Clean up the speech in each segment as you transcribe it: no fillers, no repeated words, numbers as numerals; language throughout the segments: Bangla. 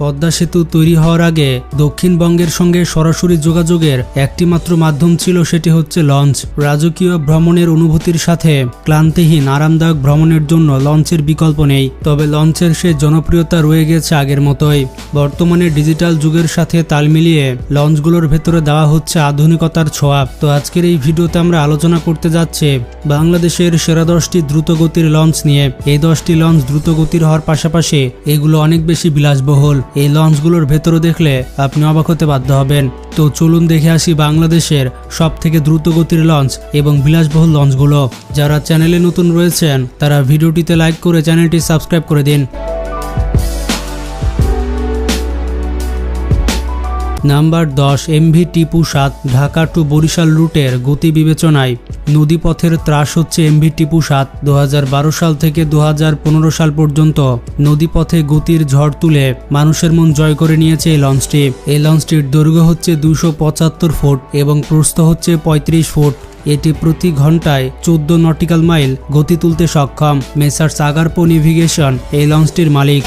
পদ্মা সেতু তৈরি হওয়ার আগে দক্ষিণবঙ্গের সঙ্গে সরাসরি যোগাযোগের একটি মাত্র মাধ্যম ছিল, সেটি হচ্ছে লঞ্চ। রাজকীয় ভ্রমণের অনুভূতির সাথে ক্লান্তিহীন আরামদায়ক ভ্রমণের জন্য লঞ্চের বিকল্প নেই। তবে লঞ্চের সে জনপ্রিয়তা রয়ে গেছে আগের মতোই। বর্তমানে ডিজিটাল যুগের সাথে তাল মিলিয়ে লঞ্চগুলোর ভেতরে দেওয়া হচ্ছে আধুনিকতার ছোঁয়া। তো আজকের এই ভিডিওতে আমরা আলোচনা করতে যাচ্ছি বাংলাদেশের সেরা 10টি দ্রুতগতির লঞ্চ নিয়ে। এই 10টি লঞ্চ দ্রুতগতির হওয়ার পাশাপাশি এগুলো অনেক বেশি বিলাসবহুল। এই লঞ্চগুলোর ভেতরে দেখলে আপনি অবাক হতে বাধ্য হবেন। তো চলুন দেখে আসি বাংলাদেশের সব থেকে দ্রুতগতির লঞ্চ এবং বিলাসবহুল লঞ্চগুলো। যারা চ্যানেলে নতুন রয়েছেন তারা ভিডিওটিতে লাইক করে চ্যানেলটি সাবস্ক্রাইব করে দিন। Number 10, MV Tipu 7। Dhaka to Barishal রুটের গতি বিবেচনায় নদীপথের ত্রাস হচ্ছে এমভি টিপু 7। 2012 সাল থেকে 2015 সাল পর্যন্ত নদীপথে গতির ঝড় তুলে মানুষের মন জয় করে নিয়েছে এই লঞ্চটি। এই লঞ্চটির দৈর্ঘ্য হচ্ছে 275 ফুট এবং প্রস্থ হচ্ছে 35 ফুট। এটি প্রতি ঘন্টায় 14 নটিক্যাল মাইল গতি তুলতে সক্ষম। মেসার্স আগারপো নেভিগেশন এই লঞ্চটির মালিক।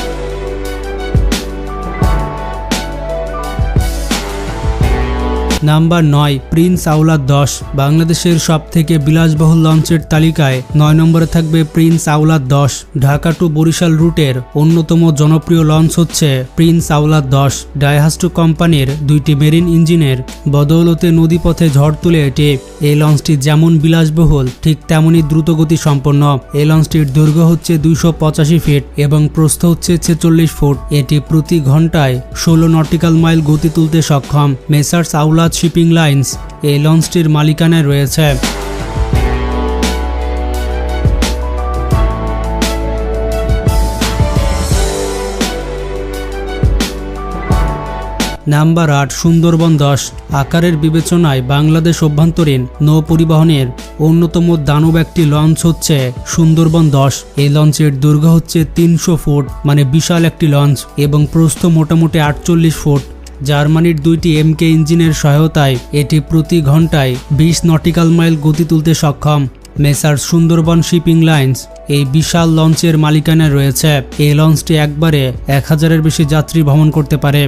নাম্বার 9, প্রিন্স আওলাদ 10। বাংলাদেশের সব থেকে বিলাসবহুল লঞ্চের তালিকায় 9 নম্বরে থাকবে Prince Awlad 10। Dhaka to Barishal রুটের অন্যতম জনপ্রিয় লঞ্চ হচ্ছে প্রিন্স আওলাদ 10। ডাইহাস্টো কোম্পানির 2টি মেরিন ইঞ্জিনের বদৌলতে নদীপথে ঝড় তুলে এটি। এই লঞ্চটি যেমন বিলাসবহুল ঠিক তেমনই দ্রুতগতি সম্পন্ন। এই লঞ্চটির দৈর্ঘ্য হচ্ছে 285 ফিট এবং প্রস্থ হচ্ছে 46 ফুট। এটি প্রতি ঘন্টায় 16 নটিক্যাল মাইল গতি তুলতে সক্ষম। মেসার্স আওলাদ শিপিং লাইন্স এই লঞ্চটির মালিকানায় রয়েছে। নাম্বার 8, সুন্দরবন 10। আকারের বিবেচনায় বাংলাদেশ অভ্যন্তরীণ নৌ পরিবহনের অন্যতম দানব একটি লঞ্চ হচ্ছে সুন্দরবন 10। এই লঞ্চের দৈর্ঘ্য হচ্ছে 300 ফুট, মানে বিশাল একটি লঞ্চ, এবং প্রস্থ মোটামুটি 48 ফুট। জার্মানির 2টি এমকে ইঞ্জিনের সহায়তায় এটি প্রতি ঘন্টায় 20 নটিক্যাল মাইল গতি তুলতে সক্ষম। মেসার্স সুন্দরবন শিপিং লাইন্স এই বিশাল লঞ্চের মালিকানায় রয়েছে। এই লঞ্চটি একবারে 1000-এর বেশি যাত্রী ভ্রমণ করতে পারে।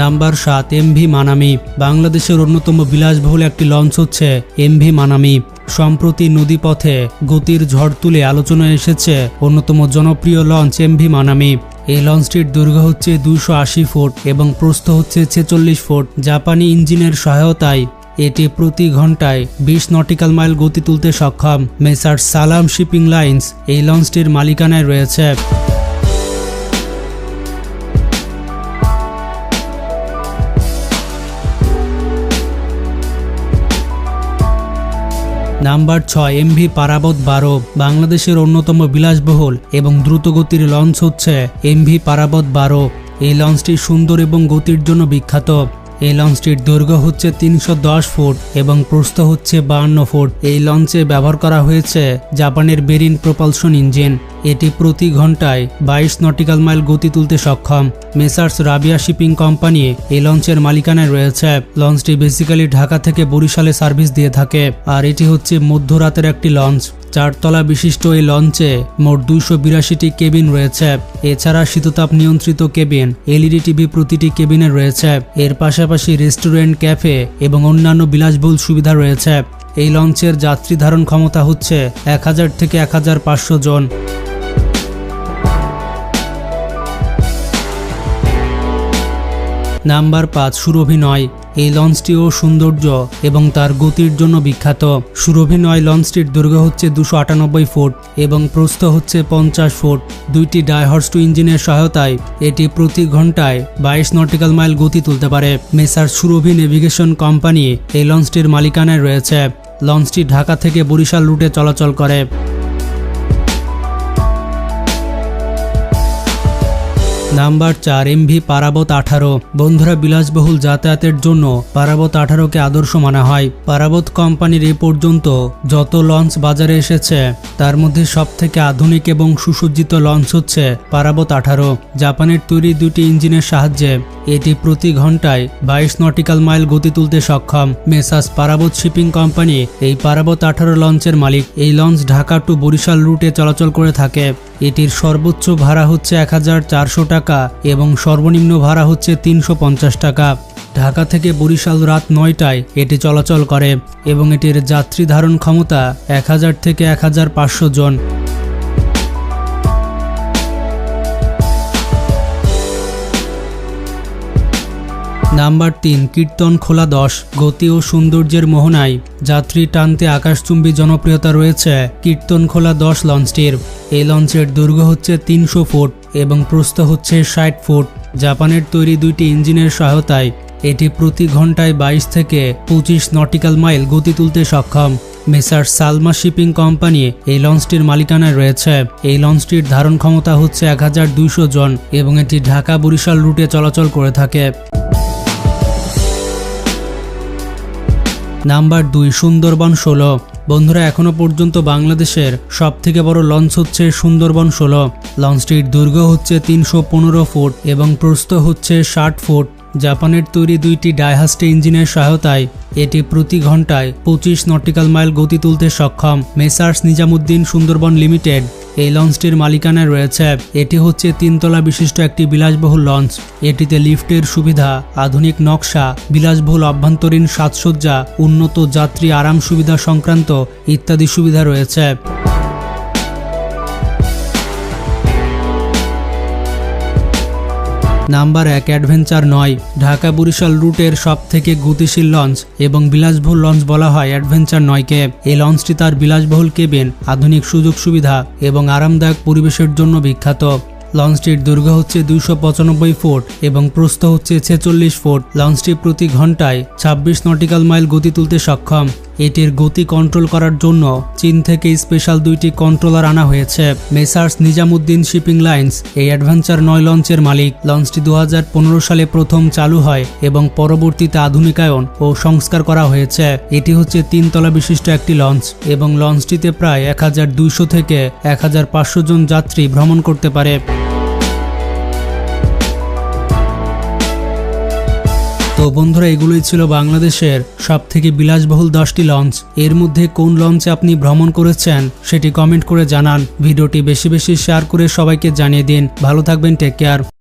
Number 7, MV Manami. বাংলাদেশের অন্যতম বিলাসবহুল একটি লঞ্চ হচ্ছে এমভি মানামি। সম্প্রতি নদীপথে গতির ঝড় তুলে আলোচনায় এসেছে অন্যতম জনপ্রিয় লঞ্চ এমভি মানামি। এই লঞ্চটির দৈর্ঘ্য হচ্ছে 280 ফুট এবং প্রস্থ হচ্ছে 46 ফুট। জাপানি ইঞ্জিনের সহায়তায় এটি প্রতি ঘন্টায় 20 নটিক্যাল মাইল গতি তুলতে সক্ষম। মেসার্স সালাম শিপিং লাইন্স এই লঞ্চটির মালিকানায় রয়েছে। Number 6, MV Parabat 12। বাংলাদেশের অন্যতম বিলাসবহুল এবং দ্রুতগতির লঞ্চ হচ্ছে এমভি পারাবত 12। এই লঞ্চটি সুন্দর এবং গতির জন্য বিখ্যাত। এই লঞ্চটির দৈর্ঘ্য হচ্ছে 310 ফুট এবং প্রস্থ হচ্ছে 52 ফুট। এই লঞ্চে ব্যবহার করা হয়েছে জাপানের বেরিন প্রপালশন ইঞ্জিন। এটি প্রতি ঘন্টায় 22 নটিক্যাল মাইল গতি তুলতে সক্ষম। মেসার্স রাবিয়া শিপিং কোম্পানি এই লঞ্চের মালিকানায় রয়েছে। লঞ্চটি বেসিক্যালি ঢাকা থেকে বরিশালে সার্ভিস দিয়ে থাকে, আর এটি হচ্ছে মধ্যরাতের একটি লঞ্চ। 4 তলা বিশিষ্ট এই লঞ্চে মোট 282টি কেবিন রয়েছে। এছাড়া শীততাপ নিয়ন্ত্রিত কেবিন, এলইডি টিভি প্রতিটি কেবিনে রয়েছে। এর পাশাপাশি রেস্টুরেন্ট, ক্যাফে এবং অন্যান্য বিলাসবহুল সুবিধা রয়েছে। এই লঞ্চের যাত্রী ধারণ ক্ষমতা হচ্ছে 1000 থেকে 1500 জন। নাম্বার 5, সুরভি 9। এই লঞ্চটিও সৌন্দর্য এবং তার গতির জন্য বিখ্যাত। সুরভি 9 লঞ্চটির দৈর্ঘ্য হচ্ছে 298 ফুট এবং প্রস্থ হচ্ছে 50 ফুট। 2টি ডাইহাস্টো ইঞ্জিনের সহায়তায় এটি প্রতি ঘন্টায় 22 নটিক্যাল মাইল গতি তুলতে পারে। মেসার্স সুরভি নেভিগেশন কোম্পানি এই লঞ্চটির মালিকানায় রয়েছে। লঞ্চটি ঢাকা থেকে বরিশাল রুটে চলাচল করে। Number 4 MV Parabat 18। বন্ধুরা, বিলাসবহুল যাতায়াতের জন্য পারাবত 18কে আদর্শ মানা হয়। পারাবত কোম্পানির এ পর্যন্ত যত লঞ্চ বাজারে এসেছে তার মধ্যে সবথেকে আধুনিক এবং সুসজ্জিত লঞ্চ হচ্ছে পারাবত 18। জাপানের তৈরি দুটি ইঞ্জিনের সাহায্যে এটি প্রতি ঘন্টায় 22 নটিক্যাল মাইল গতি তুলতে সক্ষম। মেসার্স পারাবত শিপিং কোম্পানি এই পারাবত 18 লঞ্চের মালিক। এই লঞ্চ ঢাকা টু বরিশাল রুটে চলাচল করে থাকে। এটির সর্বোচ্চ ভাড়া হচ্ছে 1400 টাকা এবং সর্বনিম্ন ভাড়া হচ্ছে 350 টাকা। ঢাকা থেকে বরিশাল রাত 9টায় এটি চলাচল করে এবং এটির যাত্রী ধারণ ক্ষমতা 1000 থেকে 1500 জন। নাম্বার 3 কীর্তনখোলা 10। গতি ও সৌন্দর্যের মোহনায় যাত্রী টানতে আকাশচুম্বী জনপ্রিয়তা রয়েছে কীর্তনখোলা 10 লঞ্চটির। এই লঞ্চের দৈর্ঘ্য হচ্ছে 300 ফুট এবং প্রস্থ হচ্ছে 60 ফুট। জাপানের তৈরি দুইটি ইঞ্জিনের সহায়তায় এটি প্রতি ঘন্টায় 22 থেকে 25 নটিক্যাল মাইল গতি তুলতে সক্ষম। মেসার্স সালমা শিপিং কোম্পানি এই লঞ্চটির মালিকানায় রয়েছে। এই লঞ্চটির ধারণ ক্ষমতা হচ্ছে 1200 জন এবং এটি ঢাকা বরিশাল রুটে চলাচল করে থাকে। নাম্বার 2 সুন্দরবন 16। বন্ধুরা, এখনো পর্যন্ত বাংলাদেশের সবথেকে বড় লঞ্চ হচ্ছে সুন্দরবন 16। লঞ্চটির দৈর্ঘ্য হচ্ছে 315 ফুট এবং প্রস্থ হচ্ছে 60 ফুট। জাপানের তৈরি দুইটি ডাইহাস্টে ইঞ্জিনের সহায়তায় এটি প্রতি ঘন্টায় 25 নটিক্যাল মাইল গতি তুলতে সক্ষম। মেসার্স নিজামুদ্দিন সুন্দরবন লিমিটেড এই লঞ্চটির মালিকানায় রয়েছে। এটি হচ্ছে 3 তলা বিশিষ্ট একটি বিলাসবহুল লঞ্চ। এটিতে লিফটের সুবিধা, আধুনিক নকশা, বিলাসবহুল অভ্যন্তরীণ সাজসজ্জা, উন্নত যাত্রী আরাম সুবিধা সংক্রান্ত ইত্যাদি সুবিধা রয়েছে। Number 1 adventure 9। ঢাকা বরিশাল রুটের সবথেকে গতিশীল লঞ্চ এবং বিলাসবহুল লঞ্চ বলা হয় অ্যাডভেঞ্চার 9কে। এই লঞ্চটি তার বিলাসবহুল কেবিন, আধুনিক সুযোগ সুবিধা এবং আরামদায়ক পরিবেশের জন্য বিখ্যাত। লঞ্চটির দৈর্ঘ্য হচ্ছে 295 ফুট এবং প্রস্থ হচ্ছে 46 ফুট। লঞ্চটি প্রতি ঘন্টায় 26 নটিক্যাল মাইল গতি তুলতে সক্ষম। এটির গতি কন্ট্রোল করার জন্য চীন থেকে স্পেশাল দুইটি কন্ট্রোলার আনা হয়েছে। মেসার্স নিজামুদ্দিন শিপিং লাইন্স এই অ্যাডভেঞ্চার 9 লঞ্চের মালিক। লঞ্চটি 2015 সালে প্রথম চালু হয় এবং পরবর্তীতে আধুনিকায়ন ও সংস্কার করা হয়েছে। এটি হচ্ছে 3 তলা বিশিষ্ট একটি লঞ্চ এবং লঞ্চটিতে প্রায় 1200 থেকে 1500 জন যাত্রী ভ্রমণ করতে পারে। তো বন্ধুরা, এগুলোই ছিল বাংলাদেশের সবথেকে বিলাসবহুল 10টি লঞ্চ। এর মধ্যে কোন লঞ্চে আপনি ভ্রমণ করেছেন সেটি কমেন্ট করে জানান। ভিডিওটি বেশি বেশি শেয়ার করে সবাইকে জানিয়ে দিন। ভালো থাকবেন, টেক কেয়ার।